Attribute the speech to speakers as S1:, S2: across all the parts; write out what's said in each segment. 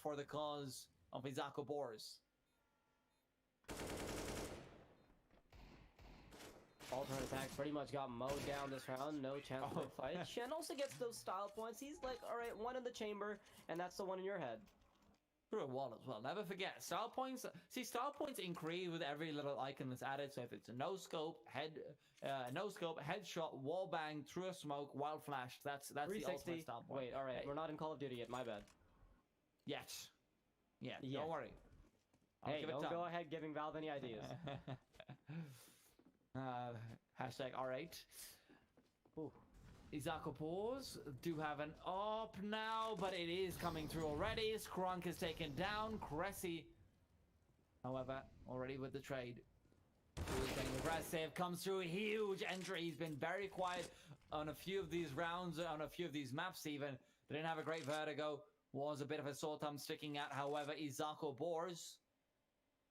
S1: for the cause of Izako Boars.
S2: Alternate attacks pretty much got mowed down this round. No chance of a fight. Shen also gets those style points. He's like, all right, one in the chamber, and that's the one in your head.
S1: Through a wall as well. Never forget, style points. See, style points increase with every little icon that's added. So if it's a no scope, headshot, wall bang, through a smoke, wild flash. That's the ultimate style point.
S2: Wait, all right, we're not in Call of Duty yet. My bad.
S1: Yet. Yeah. Don't worry.
S2: Hey, don't go ahead giving Valve any ideas.
S1: Hashtag R8.
S2: Ooh.
S1: Izako Boars do have an up now, but it is coming through already. Skrunk is taken down. Cressy, however, already with the trade. Getting aggressive, comes through, huge entry. He's been very quiet on a few of these rounds, on a few of these maps even. They didn't have a great vertigo. Was a bit of a sore thumb sticking out. However, Izako Boars,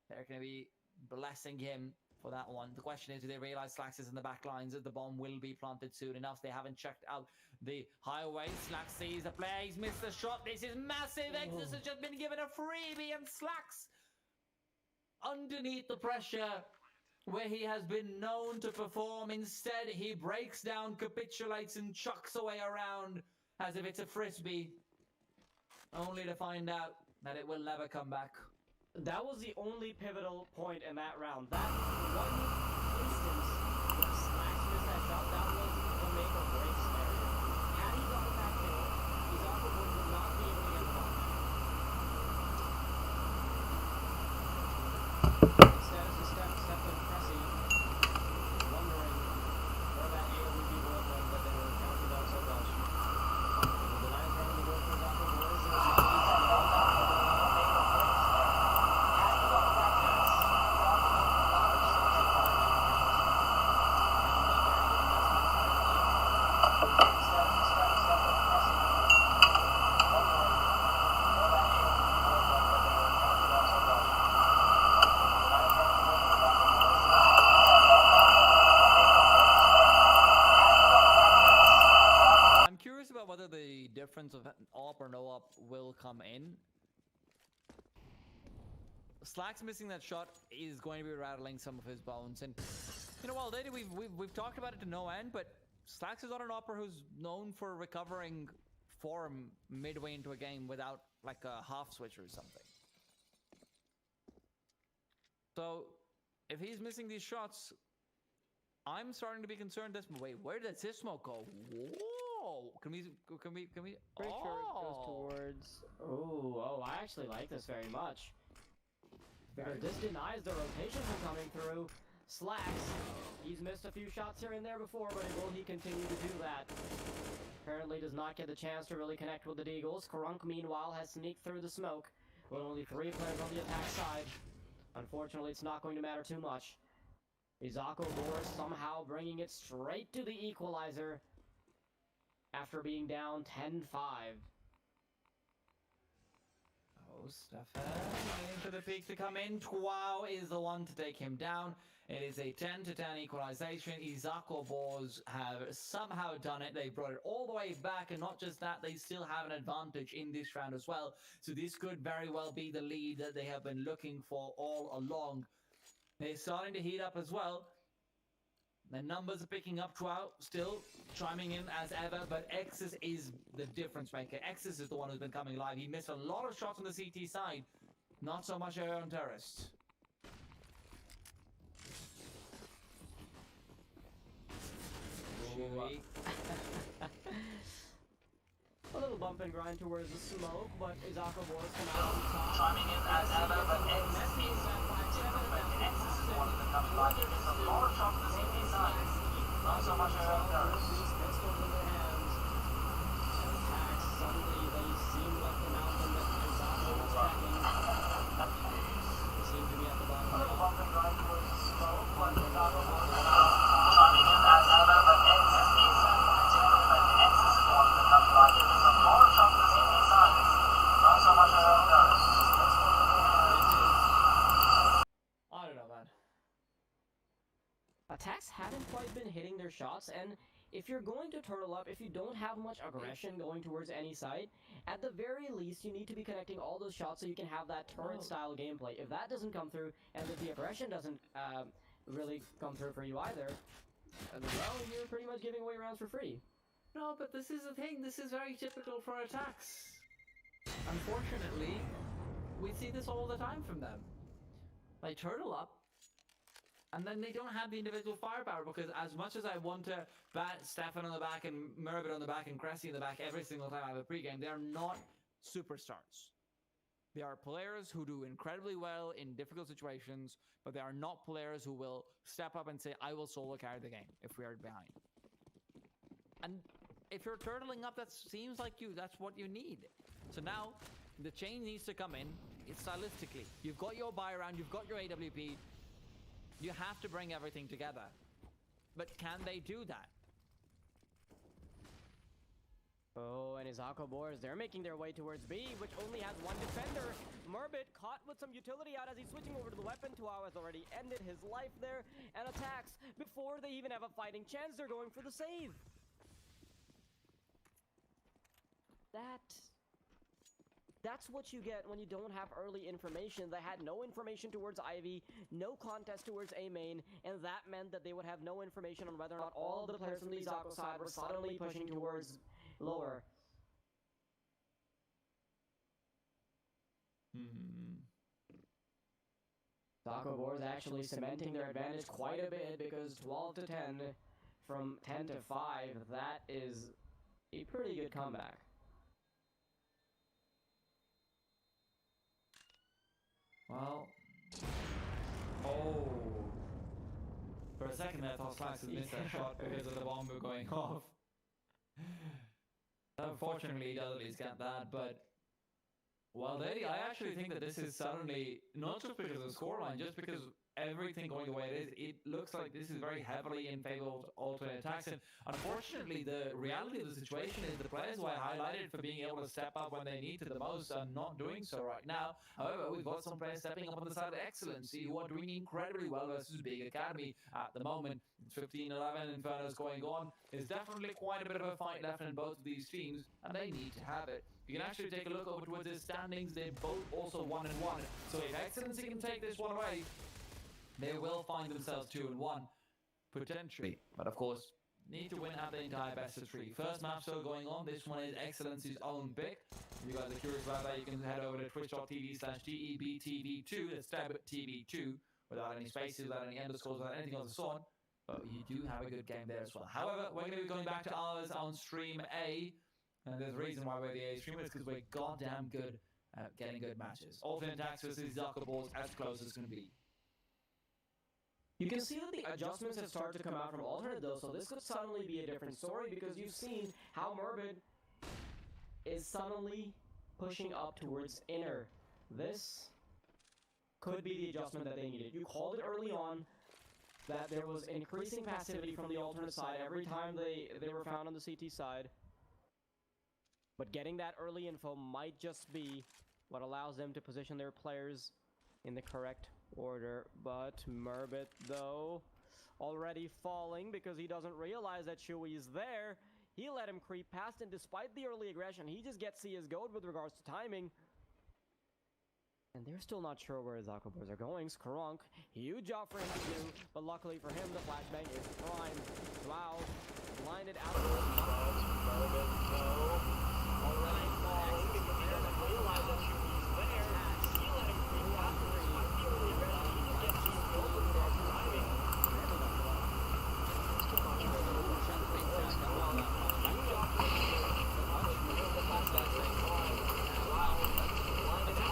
S1: they're going to be blessing him for that one. The question is, do they realize Slacks is in the back lines? That the bomb will be planted soon enough. They haven't checked out the highway. Slacks sees the play. He's missed the shot. This is massive. Exodus has just been given a freebie, and Slacks, underneath the pressure where he has been known to perform, instead he breaks down, capitulates, and chucks away around as if it's a frisbee, only to find out that it will never come back.
S2: That was the only pivotal point in that round. That one instance where Slacks missed that shot, that was the make or break scenario. Had he gotten that kill, Izako would not be able to get the ball. Instead, as he stepped in Cressy, wondering where that AoE people were going, but they were counting down so much. The lines round in the world for Izako Boars.
S1: Difference of op or no op will come in. Slacks missing that shot is going to be rattling some of his bones, and you know, already we've talked about it to no end, but Slacks is not an opera who's known for recovering form midway into a game without like a half switch or something. So if he's missing these shots, I'm starting to be concerned. Wait, where did this smoke go? Whoa! Can we?
S2: Pretty sure it goes towards. Oh! I actually like this very much. Because this denies the rotation from coming through. Slacks, he's missed a few shots here and there before, but will he continue to do that? Apparently does not get the chance to really connect with the Deagles. Karunk, meanwhile, has sneaked through the smoke with only 3 players on the attack side. Unfortunately, it's not going to matter too much. Izako Boars somehow bringing it straight to the equalizer after being down 10-5.
S1: Oh, Stefan waiting for the peak to come in. Twao is the one to take him down. It is a 10-10 equalization. Izako Boars have somehow done it. They brought it all the way back, and not just that, they still have an advantage in this round as well. So this could very well be the lead that they have been looking for all along. They're starting to heat up as well. The numbers are picking up. Twao still chiming in as ever, but Exus is the difference maker. Exus is the one who's been coming live. He missed a lot of shots on the CT side, not so much on terrorists.
S2: A little bump and grind towards the smoke, but Izako Boars come out on top.
S1: Chiming in as ever, but Exus is the one who's been coming live. He missed a lot of shots on the CT side, not so much on terrorists.
S2: Pistols in their hands. Attax, suddenly they seem like the mountain that Izako was backing. They seem to be at the bottom.
S1: A little bump and grind towards the smoke, but Izako Boars chiming in as ever, but Exus is the one who's been coming live. He missed a lot of shots on the CT side, not so much on terrorists.
S2: I don't know, man. Attacks haven't quite been hitting their shots, and if you're going to turtle up, if you don't have much aggression going towards any side, at the very least, you need to be connecting all those shots so you can have that turret-style gameplay. If that doesn't come through, and if the aggression doesn't really come through for you either, well, you're pretty much giving away rounds for free.
S1: No, but this is the thing. This is very typical for Attax. Unfortunately, we see this all the time from them. They turtle up, and then they don't have the individual firepower, because as much as I want to bat Stefan on the back and Merbit on the back and Cressy in the back every single time I have a pregame, they're not superstars. They are players who do incredibly well in difficult situations, but they are not players who will step up and say, I will solo carry the game if we are behind. And if you're turtling up, that seems like that's what you need. So now, the change needs to come in. It's stylistically. You've got your buy around, you've got your AWP. You have to bring everything together. But can they do that?
S2: Oh, and Izako Boars, they're making their way towards B, which only has one defender. Merbit caught with some utility out as he's switching over to the weapon. Tuao has already ended his life there. And Attax, before they even have a fighting chance, they're going for the save. That's what you get when you don't have early information. They had no information towards Ivy, no contest towards A main, and that meant that they would have no information on whether or not all of the players from the Izako side were suddenly pushing towards lower. Izako Boars actually cementing their advantage quite a bit, because 12 to 10 from 10 to 5, that is a pretty good comeback.
S1: Well, oh, for a second I thought Slacks had missed that shot because of the bomb going off. Unfortunately, he doesn't at least get that, but well, I actually think that this is suddenly, not just because of the scoreline, just because everything going the way it is, it looks like this is very heavily in favor of alternate attacks. And unfortunately, the reality of the situation is the players who I highlighted for being able to step up when they need to the most are not doing so right now. However, we've got some players stepping up on the side of excellency who are doing incredibly well versus Big Academy at the moment. It's 15-11, Inferno's going on. There's definitely quite a bit of a fight left in both of these teams, and they need to have it. You can actually take a look over towards their standings. They're both also 1-1. So if Excellency can take this one away, they will find themselves 2-1, potentially. But of course, need to win out the entire best of 3. First map still going on. This one is Excellency's own pick. If you guys are curious about that, you can head over to twitch.tv/DEBTV2. That's TEBTV2, without any spaces, without any underscores, without anything of the sort. But you do have a good game there as well. However, we're going to be going back to ours on stream A. And there's a reason why we're the A streamers, because we're goddamn good at getting good matches. Alternate Attax versus Izako Boars, as close as it's going to be.
S2: You can see that the adjustments have started to come out from alternate though, so this could suddenly be a different story, because you've seen how Merbit is suddenly pushing up towards inner. This could be the adjustment that they needed. You called it early on that there was increasing passivity from the alternate side every time they were found on the CT side. But getting that early info might just be what allows them to position their players in the correct order. But Merbit, though, already falling because he doesn't realize that Chewy is there. He let him creep past, and despite the early aggression, he just gets Csgo with regards to timing. And they're still not sure where Izako Boars are going. Skrunk, huge job for him to do, but luckily for him, the flashbang is prime. Wow, blinded out. Merbit, though, already falling because he doesn't realize that Chewy's there. He let him creep past the ring. He gets Csgo with regards to timing. Still not sure where the flashbang is. Huge job for him to do, but the flashbang is prime. Wow, blinded out.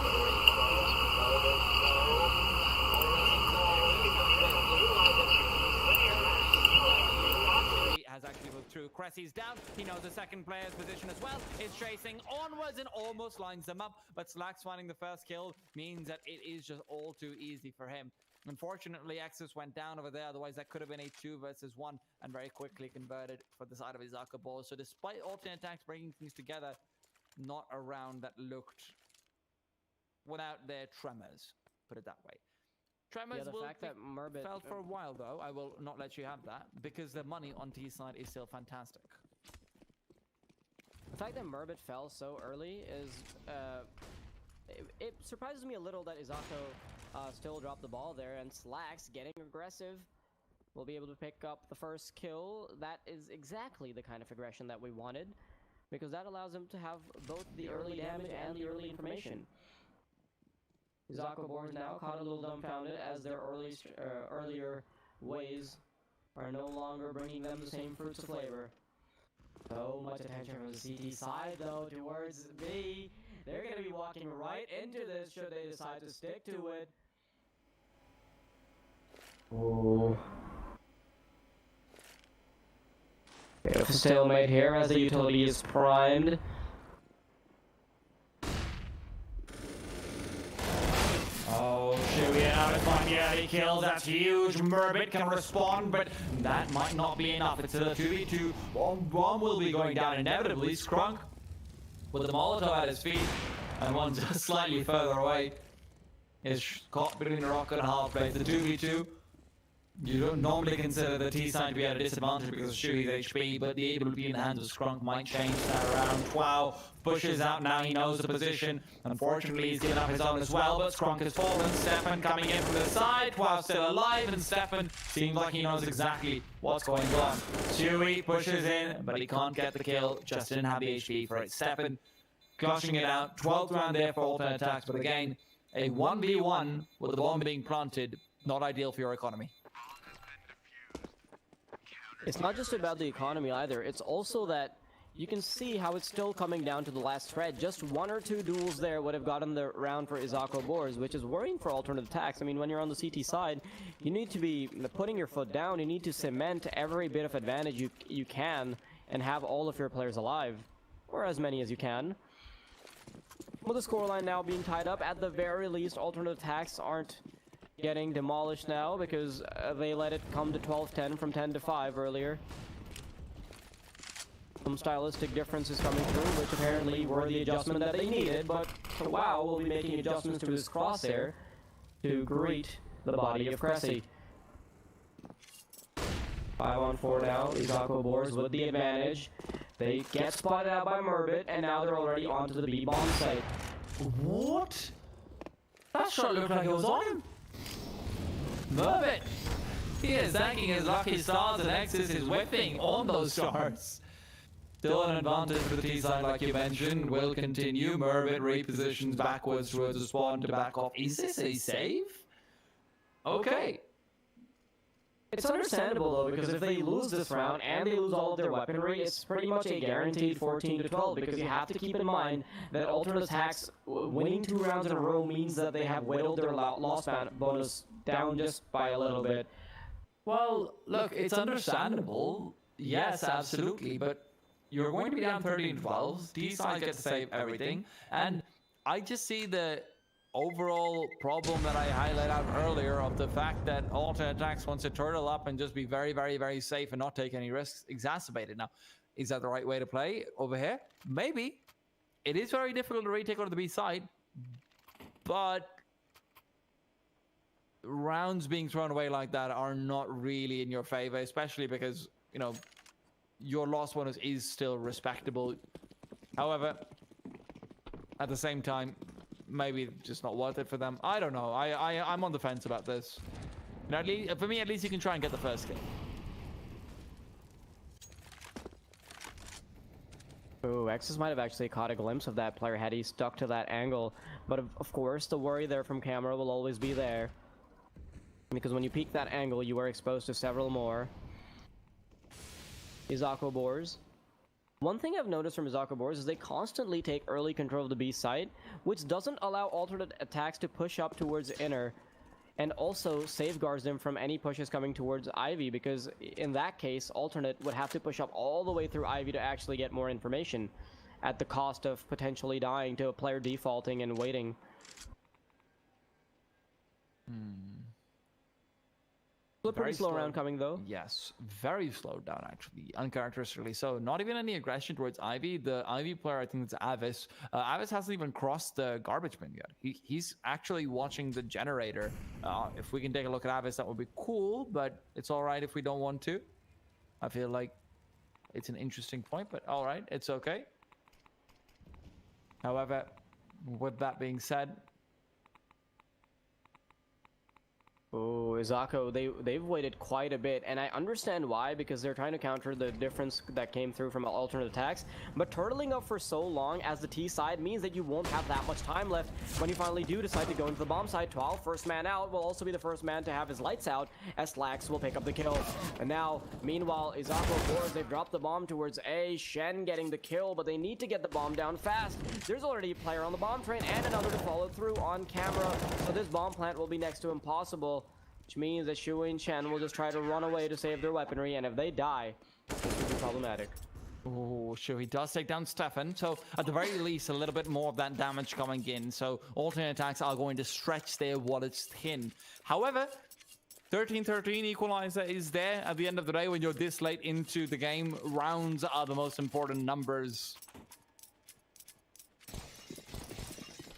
S1: Has actually moved through. Cressy's down. He knows the second player's position as well. Is chasing onwards and almost lines them up. But Slacks finding the first kill means that it is just all too easy for him. Unfortunately, Exus went down over there. Otherwise, that could have been a 2 versus 1 and very quickly converted for the side of Izako Boars. So despite alternate attacks bringing things together, not a round that looked without their tremors, put it that way. Tremors
S2: the
S1: will
S2: fact that Murbit
S1: fell for a while, though. I will not let you have that, because the money on T side is still fantastic.
S2: The fact that Murbit fell so early is, it surprises me a little that Izako still dropped the ball there, and Slacks, getting aggressive, will be able to pick up the first kill. That is exactly the kind of aggression that we wanted, because that allows him to have both the early damage and the early information. Izako Boars now caught a little dumbfounded as their earlier ways are no longer bringing them the same fruits of flavor. So much attention from the CT side, though, towards B. They're going to be walking right into this should they decide to stick to it. Oh. Bit of a stalemate here as the utility is primed.
S1: Oh, Chewie out of fun. Yeah, he kills. That's huge. Murbit can respond, but that might not be enough. It's a 2v2. Bomb will be going down inevitably. Skrunk with the Molotov at his feet, and one just slightly further away is caught between a rock and a hard place. The 2v2. You don't normally consider the T side to be at a disadvantage because of Chewy's HP, but the ability in the hands of Skrunk might change that around. Wow, pushes out now, he knows the position. Unfortunately, he's given up his own as well, but Skrunk has fallen. Stefan coming in from the side, Wow still alive, and Stefan seems like he knows exactly what's going on. Chewy pushes in, but he can't get the kill, just didn't have the HP for it. Stefan clutching it out, 12th round there for alternate attacks, but again, a 1v1 with the bomb being planted, not ideal for your economy.
S2: It's not just about the economy either, it's also that you can see how it's still coming down to the last thread. Just one or two duels there would have gotten the round for Izako Boars, which is worrying for alternate attacks. I mean, when you're on the CT side, you need to be putting your foot down, you need to cement every bit of advantage you can and have all of your players alive, or as many as you can. With the scoreline now being tied up, at the very least, alternate attacks aren't getting demolished now because they let it come to 12-10 from 10-5 earlier. Some stylistic differences coming through, which apparently were the adjustment that they needed, but WoW will be making adjustments to his crosshair to greet the body of Cressy. 5-on-4 now, Izako Boars with the advantage. They get spotted out by Murbit, and now they're already onto the B-bomb site.
S1: What? That shot looked like it was on him. Murbit! He is thanking his lucky stars, and X's is whipping on those stars. Still an advantage for the T side, like you mentioned. Will continue. Murbit repositions backwards towards the spawn to back off. Is this a save? Okay.
S2: It's understandable though, because if they lose this round and they lose all of their weaponry, it's pretty much a guaranteed 14-12, because you have to keep in mind that alternate attacks winning 2 rounds in a row means that they have whittled their loss bonus down just by a little bit.
S1: Well, look, it's understandable. Yes, absolutely, but you're going to be down 13-12. These sides get to save everything, and I just see the overall problem that I highlighted out earlier of the fact that alternate attacks wants to turtle up and just be very, very, very safe and not take any risks exacerbated. Now, is that the right way to play over here? Maybe. It is very difficult to retake on the B side, but rounds being thrown away like that are not really in your favor, especially because, you know, your loss bonus is still respectable. However, at the same time, maybe just not worth it for them. I don't know. I'm on the fence about this. You know, at least, for me, at least you can try and get the first kill.
S2: Ooh, X's might have actually caught a glimpse of that player had he stuck to that angle. But of course, the worry there from camera will always be there. Because when you peek that angle, you are exposed to several more. Izako Boars. One thing I've noticed from Izako Boars is they constantly take early control of the B site, which doesn't allow alternate attacks to push up towards inner, and also safeguards them from any pushes coming towards Ivy, because in that case, alternate would have to push up all the way through Ivy to actually get more information, at the cost of potentially dying to a player defaulting and waiting. A pretty slow round coming though.
S1: Yes, very slowed down actually, uncharacteristically so. Not even any aggression towards Ivy. The Ivy player, I think it's Avis. Avis hasn't even crossed the garbage bin yet. He's actually watching the generator. If we can take a look at Avis, that would be cool, but it's all right if we don't want to. I feel like it's an interesting point, but all right, it's okay. However, with that being said,
S2: Oh, Izako, they've waited quite a bit, and I understand why, because they're trying to counter the difference that came through from alternate attacks, but turtling up for so long as the T side means that you won't have that much time left when you finally do decide to go into the bomb side. 12, first man out, will also be the first man to have his lights out, as Slacks will pick up the kill. And now, meanwhile, Izako Boars, they've dropped the bomb towards A, Shen getting the kill, but they need to get the bomb down fast. There's already a player on the bomb train and another to follow through on camera, so this bomb plant will be next to impossible. Which means that Shui and Chen will just try to run away to save their weaponry, and if they die, this could be problematic.
S1: Oh, Shui does take down Stefan, so at the very least, a little bit more of that damage coming in, so alternate attacks are going to stretch their wallets thin. However, 13-13 equalizer is there at the end of the day when you're this late into the game. Rounds are the most important numbers.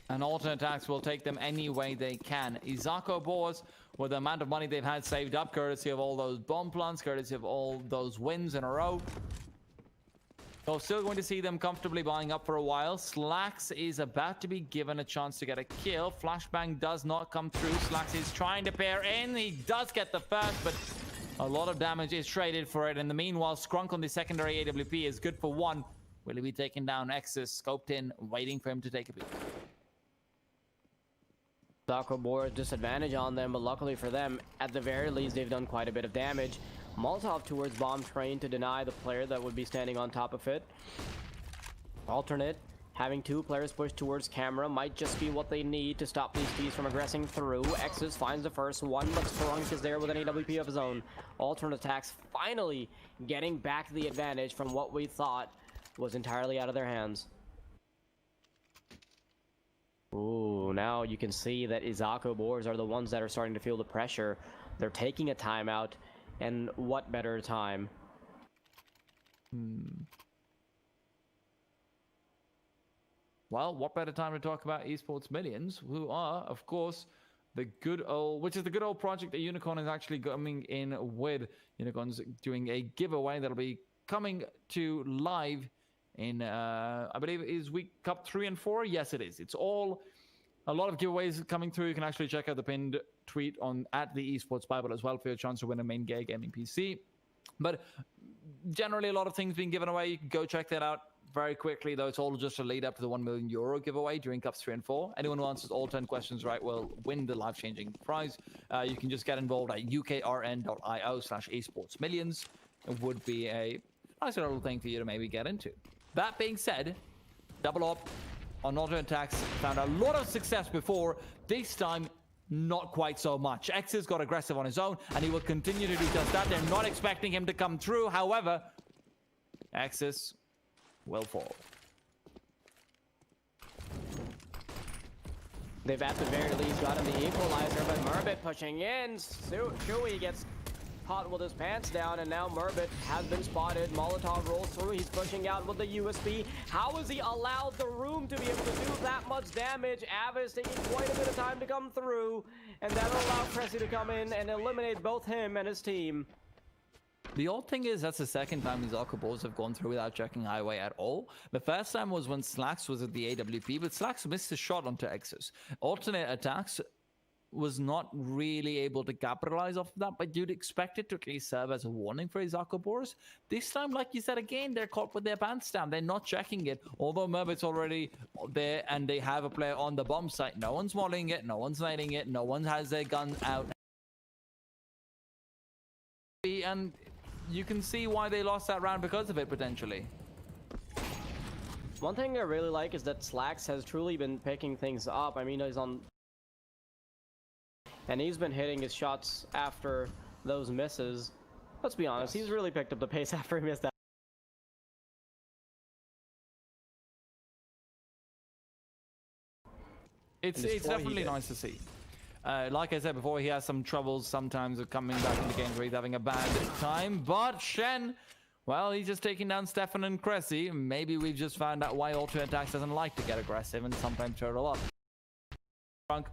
S1: And alternate attacks will take them any way they can. Izako Boars, with the amount of money they've had saved up, courtesy of all those bomb plants, courtesy of all those wins in a row. So still going to see them comfortably buying up for a while. Slacks is about to be given a chance to get a kill. Flashbang does not come through. Slacks is trying to pair in. He does get the first, but a lot of damage is traded for it. In the meanwhile, Scrunk on the secondary AWP is good for one. Will he be taking down X's? Scoped in, waiting for him to take a peek.
S2: Izako Boars disadvantage on them, but luckily for them, at the very least, they've done quite a bit of damage. Molotov towards bomb train to deny the player that would be standing on top of it. Alternate, having two players push towards camera might just be what they need to stop these Ps from aggressing through. X's finds the first one, but Scrunk is there with an AWP of his own. Alternate attacks finally getting back the advantage from what we thought was entirely out of their hands. Ooh, now you can see that Izako Boars are the ones that are starting to feel the pressure. They're taking a timeout, and what better time?
S1: Well, what better time to talk about Esports Millions, who are, of course, the good old, which is the good old project that Unicorn is actually coming in with. Unicorn's doing a giveaway that'll be coming to live in, I believe, is week Cup 3 and 4. Yes, it is. It's all a lot of giveaways coming through. You can actually check out the pinned tweet on at the Esports Bible as well for your chance to win a main gear gaming PC. But generally, a lot of things being given away. You can go check that out very quickly, though. It's all just a lead up to the €1 million giveaway during Cups 3 and 4. Anyone who answers all 10 questions right will win the life-changing prize. You can just get involved at ukrn.io/esportsmillions. It would be a nice little thing for you to maybe get into. That being said, double up on auto attacks found a lot of success before. This time, not quite so much. X has got aggressive on his own, and he will continue to do just that. They're not expecting him to come through. However, Axis will fall.
S2: They've at the very least gotten the equalizer, but Murbit pushing in. Shui gets caught with his pants down, and now Murbit has been spotted. Molotov rolls through. He's pushing out with the USB. How has he allowed the room to be able to do that much damage? Avis taking quite a bit of time to come through, and that'll allow Cressy to come in and eliminate both him and his team.
S1: The odd thing is that's the second time these Izako Boars have gone through without checking highway at all. The first time was when Slacks was at the AWP, but Slacks missed a shot onto X's. Alternate attacks was not really able to capitalize off of that, but you'd expect it to at least serve as a warning for Izako Boars. This time, like you said again, they're caught with their pants down. They're not checking it. Although Murbit's already there and they have a player on the bomb site, no one's modding it, no one's lighting it, no one has their gun out. And you can see why they lost that round because of it, potentially.
S2: One thing I really like is that Slacks has truly been picking things up. I mean, he's on... and he's been hitting his shots after those misses. Let's be honest, he's really picked up the pace after he missed that.
S1: It's definitely nice to see. Like I said before, he has some troubles sometimes with coming back into games where he's having a bad time. But Shen, well, he's just taking down Stefan and Cressy. Maybe we've just found out why Ultimate Attax doesn't like to get aggressive and sometimes turtle up. Drunk.